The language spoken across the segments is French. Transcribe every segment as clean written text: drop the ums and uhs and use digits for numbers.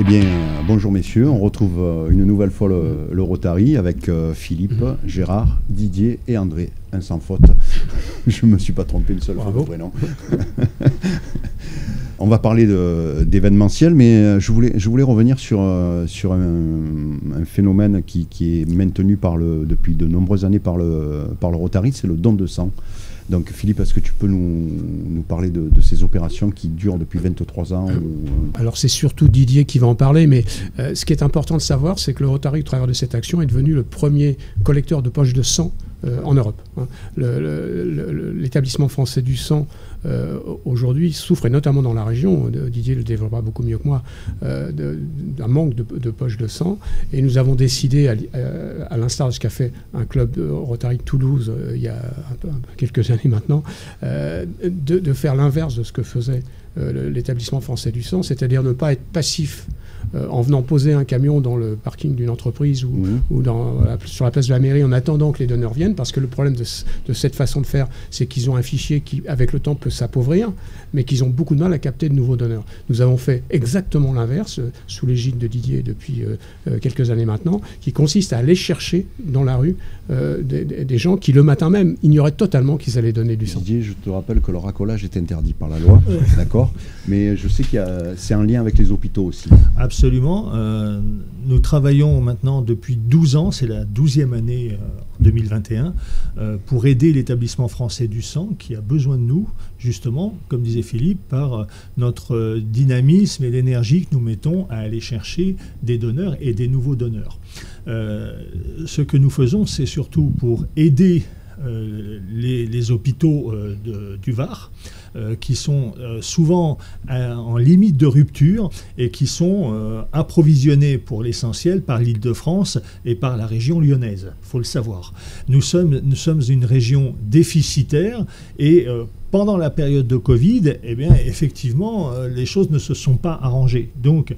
Eh bien, bonjour messieurs, on retrouve une nouvelle fois le Rotary avec Philippe, Gérard, Didier et André. Un sans faute. Je ne me suis pas trompé une seule fois de prénom. On va parler d'événementiel, mais je voulais revenir sur un phénomène qui est maintenu depuis de nombreuses années par le Rotary, c'est le don de sang. Donc Philippe, est-ce que tu peux nous parler de ces opérations qui durent depuis 23 ans Alors c'est surtout Didier qui va en parler, mais ce qui est important de savoir, c'est que le Rotary, au travers de cette action, est devenu le premier collecteur de poches de sang en Europe. L'établissement français du sang, aujourd'hui, souffre, et notamment dans la région, Didier le développera beaucoup mieux que moi, d'un manque de poches de sang. Et nous avons décidé, à l'instar de ce qu'a fait un club Rotary de Toulouse il y a quelques années maintenant, de faire l'inverse de ce que faisait l'établissement français du sang, c'est-à-dire ne pas être passif en venant poser un camion dans le parking d'une entreprise ou sur la place de la mairie en attendant que les donneurs viennent, parce que le problème de cette façon de faire, c'est qu'ils ont un fichier qui, avec le temps, peut s'appauvrir, mais qu'ils ont beaucoup de mal à capter de nouveaux donneurs. Nous avons fait exactement l'inverse, sous l'égide de Didier depuis quelques années maintenant, qui consiste à aller chercher dans la rue des gens qui, le matin même, ignoraient totalement qu'ils allaient donner du sang. Didier, je te rappelle que le racolage est interdit par la loi, d'accord, mais je sais c'est un lien avec les hôpitaux aussi. Absolument. Nous travaillons maintenant depuis 12 ans, c'est la 12e année 2021, pour aider l'établissement français du sang qui a besoin de nous, justement, comme disait Philippe, par notre dynamisme et l'énergie que nous mettons à aller chercher des donneurs et des nouveaux donneurs. Ce que nous faisons, c'est surtout pour aider les hôpitaux du Var, qui sont souvent en limite de rupture et qui sont approvisionnés pour l'essentiel par l'Île-de-France et par la région lyonnaise. Il faut le savoir. Nous sommes une région déficitaire et pendant la période de Covid, eh bien, effectivement, les choses ne se sont pas arrangées. Donc,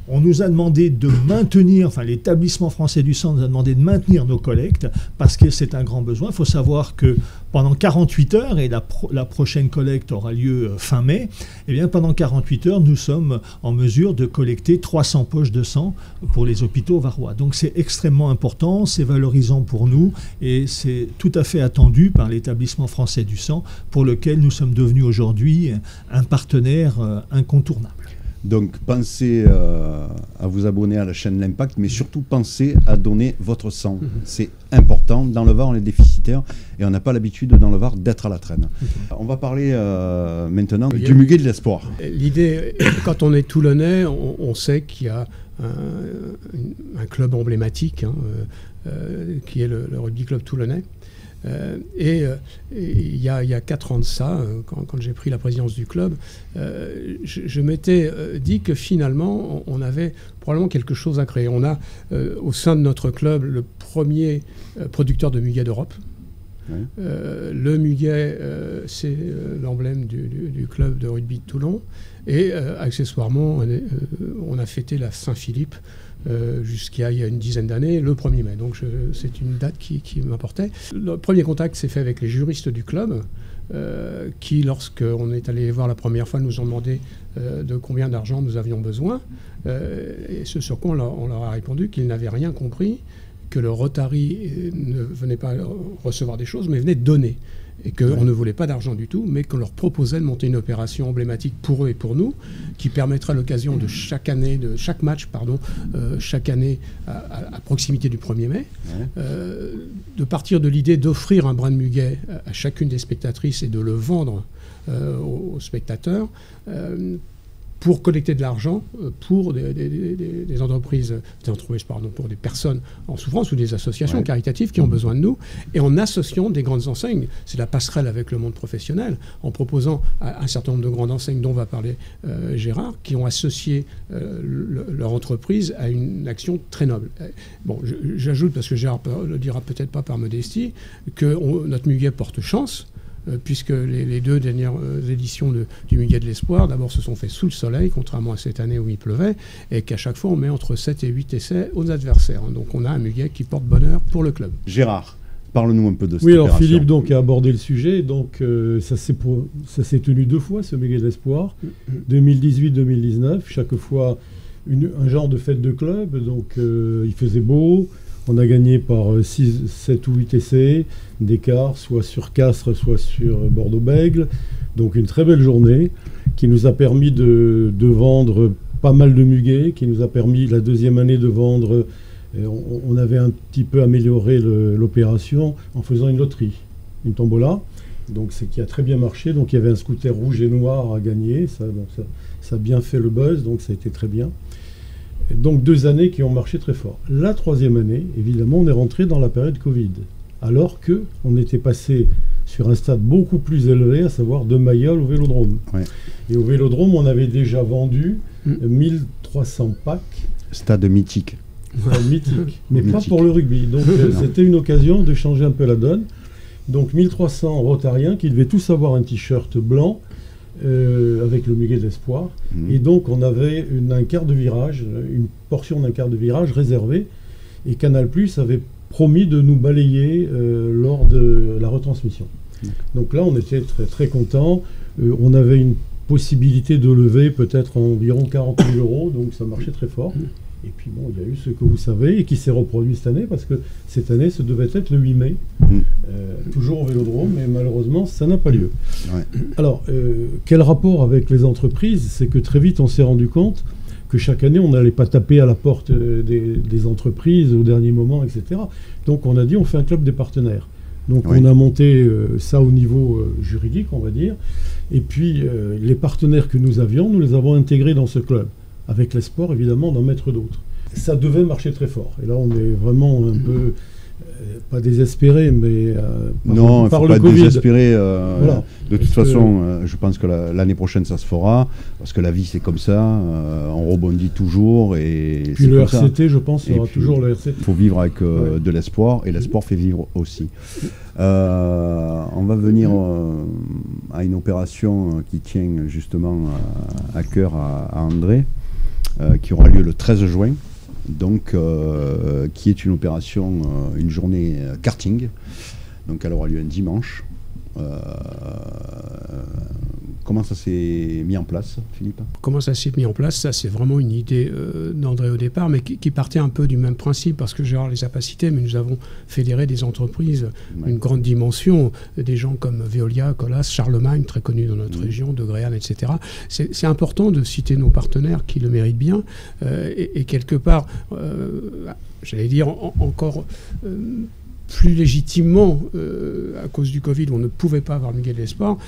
on nous a demandé de maintenir, enfin l'établissement français du sang nous a demandé de maintenir nos collectes parce que c'est un grand besoin. Il faut savoir que pendant 48 heures, et la prochaine collecte aura lieu fin mai, eh bien pendant 48 heures, nous sommes en mesure de collecter 300 poches de sang pour les hôpitaux varois. Donc c'est extrêmement important, c'est valorisant pour nous et c'est tout à fait attendu par l'établissement français du sang pour lequel nous sommes devenus aujourd'hui un partenaire incontournable. Donc pensez à vous abonner à la chaîne L'Impact, mais surtout pensez à donner votre sang. C'est important. Dans le Var, on est déficitaire et on n'a pas l'habitude dans le Var d'être à la traîne. On va parler maintenant du Muguet de l'Espoir. L'idée, quand on est Toulonnais, on sait qu'il y a un club emblématique qui est le Rugby Club Toulonnais. Et il y a 4 ans de ça, quand j'ai pris la présidence du club, je m'étais dit que finalement, on avait probablement quelque chose à créer. On a au sein de notre club le premier producteur de muguet d'Europe. Oui. Le muguet, c'est l'emblème du club de rugby de Toulon. Et accessoirement, on a fêté la Saint-Philippe jusqu'à il y a une dizaine d'années, le 1er mai. Donc c'est une date qui m'importait. Le premier contact s'est fait avec les juristes du club, qui, lorsqu'on est allé les voir la première fois, nous ont demandé de combien d'argent nous avions besoin. Et ce sur quoi on leur a répondu qu'ils n'avaient rien compris, que le Rotary ne venait pas recevoir des choses, mais venait donner. Et qu'on ne voulait pas d'argent du tout, mais qu'on leur proposait de monter une opération emblématique pour eux et pour nous, qui permettra à l'occasion de chaque match, chaque année à proximité du 1er mai, de partir de l'idée d'offrir un brin de muguet à chacune des spectatrices et de le vendre aux spectateurs, pour collecter de l'argent pour des entreprises, pour des personnes en souffrance ou des associations caritatives qui ont besoin de nous, et en associant des grandes enseignes. C'est la passerelle avec le monde professionnel, en proposant à un certain nombre de grandes enseignes dont va parler Gérard, qui ont associé leur entreprise à une action très noble. Bon, j'ajoute, parce que Gérard le dira peut-être pas par modestie, que notre muguet porte chance, puisque les 2 dernières éditions du Muguet de l'Espoir, d'abord, se sont faites sous le soleil, contrairement à cette année où il pleuvait, et qu'à chaque fois, on met entre 7 et 8 essais aux adversaires. Donc on a un Muguet qui porte bonheur pour le club. Gérard, parle-nous un peu de cette opération. Oui, alors opération. Philippe a abordé le sujet. Donc ça s'est tenu 2 fois, ce Muguet de l'Espoir, 2018-2019. Chaque fois, un genre de fête de club. Donc il faisait beau. On a gagné par 7 ou 8 essais d'écart, soit sur Castres, soit sur Bordeaux-Bègles. Donc une très belle journée qui nous a permis de vendre pas mal de muguets, qui nous a permis la deuxième année de vendre. On avait un petit peu amélioré l'opération en faisant une loterie, une tombola. Donc c'est qui a très bien marché. Donc il y avait un scooter rouge et noir à gagner. Ça a bien fait le buzz, donc ça a été très bien. Donc 2 années qui ont marché très fort. La 3e année, évidemment, on est rentré dans la période Covid, alors qu'on était passé sur un stade beaucoup plus élevé, à savoir de Mayol au Vélodrome. Ouais. Et au Vélodrome, on avait déjà vendu 1300 packs. Stade mythique. Mythique, mais mythique. Pas pour le rugby. Donc c'était une occasion de changer un peu la donne. Donc 1300 Rotariens qui devaient tous avoir un t-shirt blanc avec le muguet de l'espoir. Et donc on avait un quart de virage, une portion d'un quart de virage réservée. Et Canal+ avait promis de nous balayer lors de la retransmission. Donc là on était très très contents. On avait une possibilité de lever peut-être environ 40 000 €, donc ça marchait très fort. Et puis bon, il y a eu ce que vous savez et qui s'est reproduit cette année, parce que cette année, ça devait être le 8 mai, toujours au Vélodrome, mais malheureusement, ça n'a pas lieu. Ouais. Alors, quel rapport avec les entreprises? C'est que très vite, on s'est rendu compte que chaque année, on n'allait pas taper à la porte des entreprises au dernier moment, etc. Donc, on a dit, on fait un club des partenaires. Donc, on a monté ça au niveau juridique, on va dire. Et puis, les partenaires que nous avions, nous les avons intégrés dans ce club, avec l'espoir évidemment d'en mettre d'autres. Ça devait marcher très fort. Et là on est vraiment un peu, pas désespéré, mais non, par le Covid. Pas désespéré. Voilà. De toute façon, je pense que l'année prochaine ça se fera, parce que la vie c'est comme ça, on rebondit toujours. Et puis le RCT, je pense, sera toujours le RCT. Il faut vivre avec de l'espoir, et l'espoir fait vivre aussi. On va venir à une opération qui tient justement à cœur à André, qui aura lieu le 13 juin, donc qui est une opération, une journée karting. Donc elle aura lieu un dimanche. Comment ça s'est mis en place, Philippe? Comment ça s'est mis en place? Ça, c'est vraiment une idée d'André au départ, mais qui partait un peu du même principe, parce que Gérard les a pas cités, mais nous avons fédéré des entreprises d'une grande dimension, des gens comme Veolia, Colas, Charlemagne, très connus dans notre région, De Gréane, etc. C'est important de citer nos partenaires qui le méritent bien, et quelque part, j'allais dire encore... plus légitimement, à cause du Covid, on ne pouvait pas avoir le muguet de l'espoir.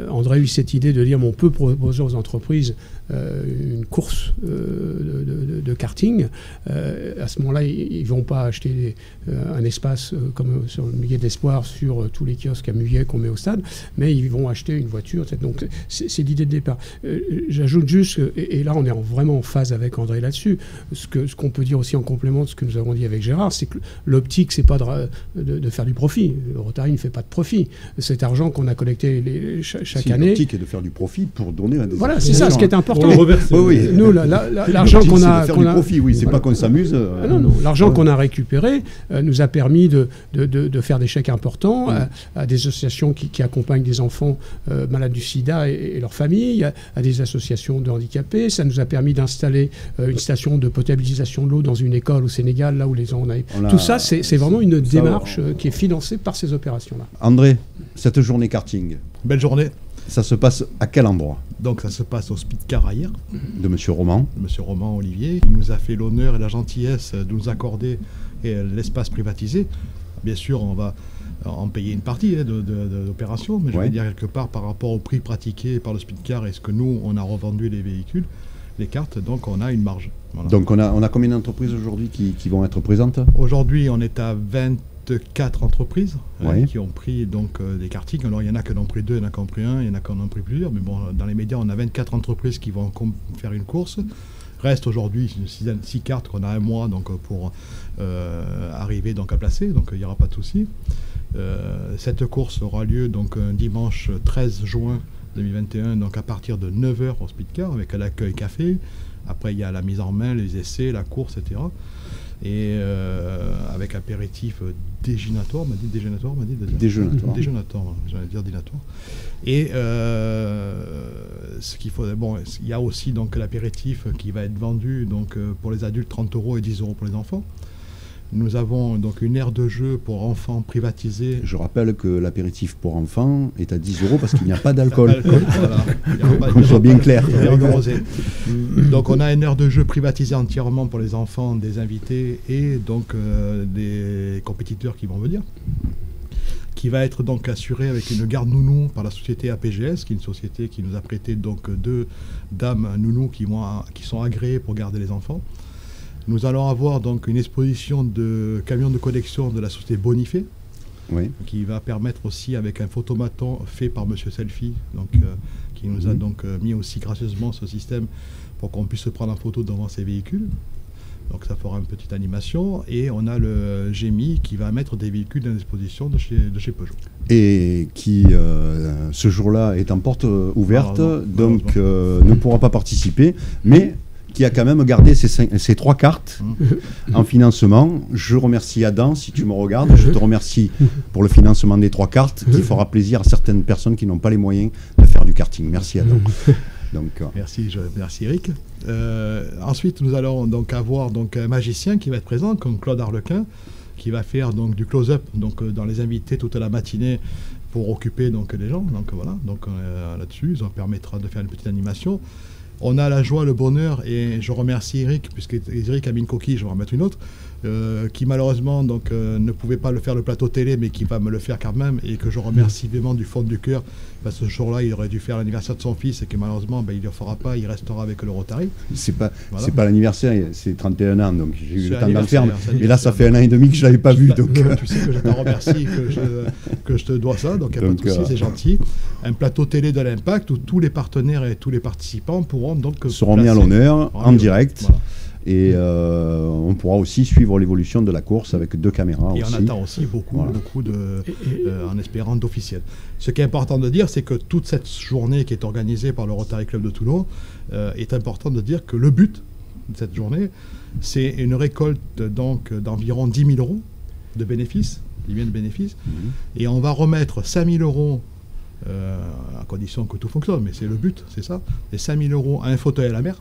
André a eu cette idée de dire on peut proposer aux entreprises une course de karting. À ce moment-là, ils ne vont pas acheter un espace comme sur le muguet de l'espoir sur tous les kiosques à muguet qu'on met au stade, mais ils vont acheter une voiture. Donc c'est l'idée de départ. J'ajoute juste, et là on est vraiment en phase avec André là-dessus, ce qu'on peut dire aussi en complément de ce que nous avons dit avec Gérard, c'est que l'optique, c'est pas de faire du profit. Le Rotary ne fait pas de profit. Cet argent qu'on a collecté chaque année... L'optique est de faire du profit pour donner à des... Voilà, c'est ça ce qui est important. Oui. Nous, l'argent qu'on a... C'est de faire du profit, oui, c'est pas qu'on s'amuse. Non, l'argent qu'on a récupéré nous a permis de faire des chèques importants à des associations qui accompagnent des enfants malades du sida et leurs familles, à des associations de handicapés. Ça nous a permis d'installer une station de potabilisation de l'eau dans une école au Sénégal, là où les gens en avaient... Tout ça, c'est vraiment une démarche qui est financée par ces opérations-là. André, cette journée karting. Belle journée. Ça se passe à quel endroit? Donc ça se passe au Speedcar Aïr. De Monsieur Roman. Monsieur Roman Olivier, qui nous a fait l'honneur et la gentillesse de nous accorder l'espace privatisé. Bien sûr, on va en payer une partie de l'opération, mais je vais dire quelque part par rapport au prix pratiqué par le Speedcar et ce que nous, on a revendu les véhicules, les cartes, donc on a une marge. Voilà. Donc on a combien d'entreprises aujourd'hui qui vont être présentes? Aujourd'hui, on est à 24 entreprises qui ont pris donc des kartings. Alors il y en a qui en ont pris 2, il y en a qui en ont pris 1, il y en a qui en ont pris plusieurs. Mais bon, dans les médias, on a 24 entreprises qui vont faire une course. Reste aujourd'hui 6 cartes qu'on a un mois donc, pour arriver donc, à placer. Donc il n'y aura pas de souci. Cette course aura lieu donc dimanche 13 juin 2021, donc à partir de 9h au Speedcar, avec l'accueil café. Après, il y a la mise en main, les essais, la course, etc. et avec apéritif déjeunatoire, déjeunatoire, j'allais dire dînatoire. Et ce qu'il faut, bon, il y a aussi donc l'apéritif qui va être vendu donc pour les adultes 30 € et 10 € pour les enfants. Nous avons donc une aire de jeu pour enfants privatisée. Je rappelle que l'apéritif pour enfants est à 10 € parce qu'il n'y a pas d'alcool. Voilà. Qu'on soit bien clair. Donc on a une aire de jeu privatisée entièrement pour les enfants, des invités et donc des compétiteurs qui vont venir, qui va être donc assurée avec une garde nounou par la société APGS, qui est une société qui nous a prêté donc 2 dames nounous qui sont agréées pour garder les enfants. Nous allons avoir donc une exposition de camions de collection de la société Bonifay, oui, qui va permettre aussi avec un photomaton fait par Monsieur Selfie, donc, qui nous a donc mis aussi gracieusement ce système pour qu'on puisse se prendre en photo devant ces véhicules. Donc ça fera une petite animation. Et on a le GMI qui va mettre des véhicules dans l'exposition de chez Peugeot. Et qui, ce jour-là, est en porte ouverte, donc ne pourra pas participer, mais qui a quand même gardé ces 3 cartes en financement. Je remercie Adam, si tu me regardes. Je te remercie pour le financement des 3 cartes, qui fera plaisir à certaines personnes qui n'ont pas les moyens de faire du karting. Merci Adam. Donc, merci Eric. Ensuite, nous allons donc avoir donc un magicien qui va être présent, comme Claude Arlequin, qui va faire donc du close-up donc dans les invités toute la matinée pour occuper donc les gens. Donc voilà. Donc là-dessus, ça permettra de faire une petite animation. On a la joie, le bonheur, et je remercie Eric, puisque Eric a mis une coquille, je vais en mettre une autre, qui malheureusement donc, ne pouvait pas le faire le plateau télé, mais qui va me le faire quand même, et que je remercie vraiment du fond du cœur, parce que ce jour-là, il aurait dû faire l'anniversaire de son fils, et que malheureusement, il ne le fera pas, il restera avec le Rotary. C'est pas l'anniversaire, c'est 31 ans, donc j'ai eu le temps d'en faire, et là, ça fait 1 an et demi que je ne l'avais pas vu. Donc. Tu sais que je te remercie, que je te dois ça, donc il n'y a pas de souci, c'est gentil. Un plateau télé de l'Impact, où tous les partenaires et tous les participants pourront donc seront mis à l'honneur en direct. Voilà. Et on pourra aussi suivre l'évolution de la course avec 2 caméras. Et aussi. On attend aussi beaucoup en espérant d'officiels. Ce qui est important de dire, c'est que toute cette journée qui est organisée par le Rotary Club de Toulon, est important de dire que le but de cette journée, c'est une récolte donc d'environ 10 000 € de bénéfices, et on va remettre 5 000 € à condition que tout fonctionne, mais c'est le but, c'est ça, les 5 000 € à un fauteuil à la mer,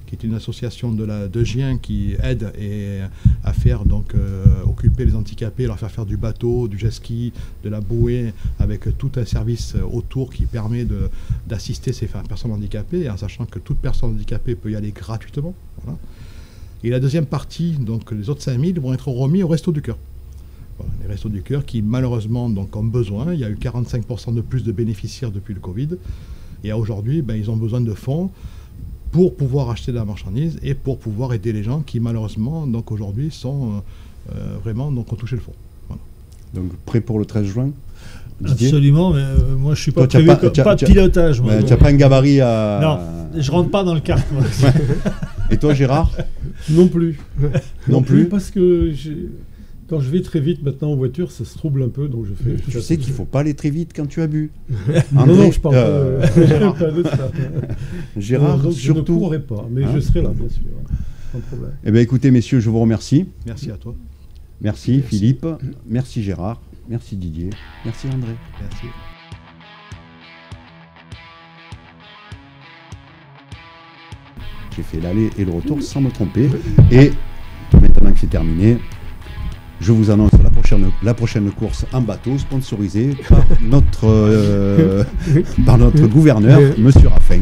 qui est une association de Gien qui aide à faire donc occuper les handicapés, leur faire du bateau, du jet ski, de la bouée, avec tout un service autour qui permet d'assister ces personnes handicapées, en sachant que toute personne handicapée peut y aller gratuitement. Voilà. Et la deuxième partie, donc les autres 5 000 vont être remis au Resto du Cœur. Voilà, les Restos du Cœur qui malheureusement donc, ont besoin. Il y a eu 45% de plus de bénéficiaires depuis le Covid. Et aujourd'hui, ils ont besoin de fonds pour pouvoir acheter de la marchandise et pour pouvoir aider les gens qui malheureusement donc aujourd'hui sont vraiment donc ont touché le fond. Voilà. Donc prêt pour le 13 juin Didier? Absolument, mais moi je suis pas prévu, pas de pilotage. Tu n'as pas un gabarit à... Non, je rentre pas dans le kart. Et toi Gérard? Non plus. Non plus parce que quand je vais très vite maintenant en voiture, ça se trouble un peu, donc je fais... Tu sais qu'il ne faut pas aller très vite quand tu as bu. Non, je parle pas de ça. Gérard, donc surtout... Je ne pourrai pas, mais je serai là, bien sûr. Sans problème. Eh bien écoutez, messieurs, je vous remercie. Merci à toi. Merci Philippe. Merci Gérard. Merci Didier. Merci André. Merci. J'ai fait l'aller et le retour sans me tromper. Et maintenant que c'est terminé, je vous annonce la prochaine course en bateau sponsorisée par notre gouverneur, Monsieur Raffin.